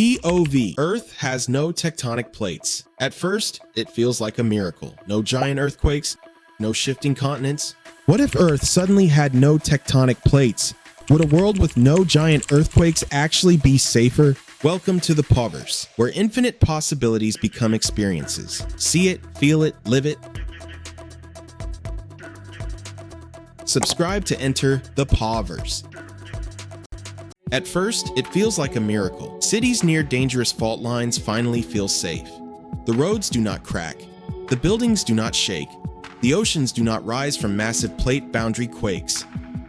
POV. Earth has no tectonic plates. At first, it feels like a miracle. No giant earthquakes, no shifting continents. What if Earth suddenly had no tectonic plates? Would a world with no giant earthquakes actually be safer? Welcome to the POVERSE, where infinite possibilities become experiences. See it, feel it, live it. Subscribe to enter the POVERSE. At first, it feels like a miracle. Cities near dangerous fault lines finally feel safe. The roads do not crack. The buildings do not shake. The oceans do not rise from massive plate boundary quakes.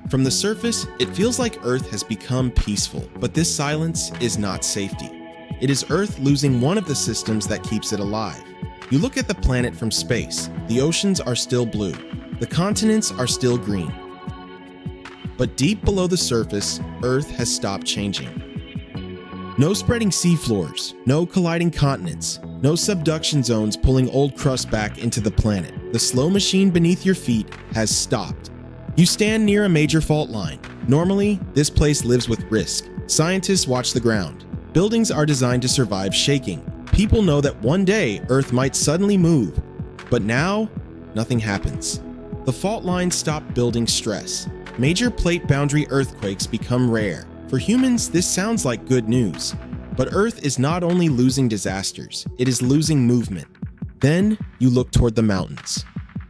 From the surface, it feels like Earth has become peaceful. But this silence is not safety. It is Earth losing one of the systems that keeps it alive. You look at the planet from space. The oceans are still blue. The continents are still green. But deep below the surface, Earth has stopped changing. No spreading seafloors, no colliding continents, no subduction zones pulling old crust back into the planet. The slow machine beneath your feet has stopped. You stand near a major fault line. Normally, this place lives with risk. Scientists watch the ground. Buildings are designed to survive shaking. People know that one day Earth might suddenly move. But now, nothing happens. The fault lines stop building stress. Major plate boundary earthquakes become rare. For humans, this sounds like good news. But Earth is not only losing disasters, it is losing movement. Then you look toward the mountains.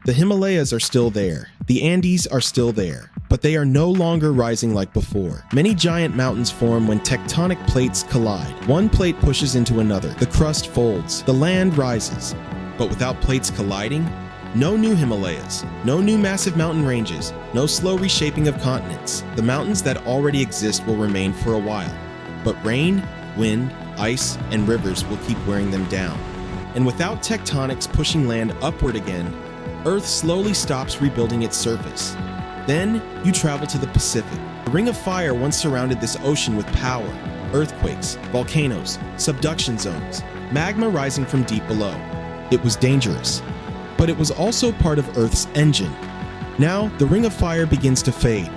The Himalayas are still there. The Andes are still there. But they are no longer rising like before. Many giant mountains form when tectonic plates collide. One plate pushes into another. The crust folds. The land rises. But without plates colliding, no new Himalayas, no new massive mountain ranges, no slow reshaping of continents. The mountains that already exist will remain for a while. But rain, wind, ice, and rivers will keep wearing them down. And without tectonics pushing land upward again, Earth slowly stops rebuilding its surface. Then you travel to the Pacific. The Ring of Fire once surrounded this ocean with power. Earthquakes, volcanoes, subduction zones, magma rising from deep below. It was dangerous. But it was also part of Earth's engine. Now, the Ring of Fire begins to fade.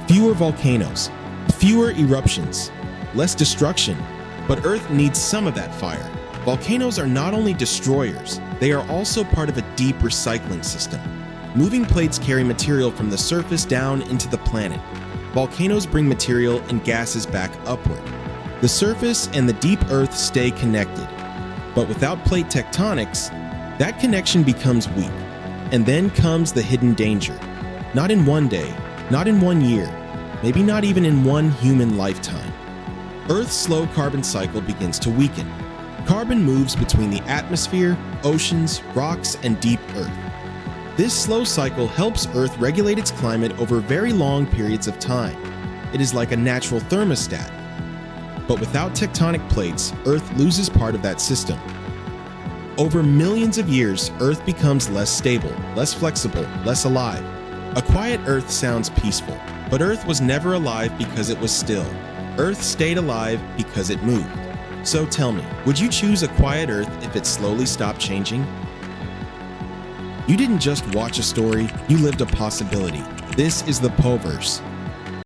Fewer volcanoes, fewer eruptions, less destruction. But Earth needs some of that fire. Volcanoes are not only destroyers, they are also part of a deep recycling system. Moving plates carry material from the surface down into the planet. Volcanoes bring material and gases back upward. The surface and the deep Earth stay connected. But without plate tectonics, that connection becomes weak, and then comes the hidden danger. Not in one day, not in 1 year, maybe not even in one human lifetime. Earth's slow carbon cycle begins to weaken. Carbon moves between the atmosphere, oceans, rocks, and deep Earth. This slow cycle helps Earth regulate its climate over very long periods of time. It is like a natural thermostat. But without tectonic plates, Earth loses part of that system. Over millions of years, Earth becomes less stable, less flexible, less alive. A quiet Earth sounds peaceful, but Earth was never alive because it was still. Earth stayed alive because it moved. So tell me, would you choose a quiet Earth if it slowly stopped changing? You didn't just watch a story, you lived a possibility. This is the POVERSE.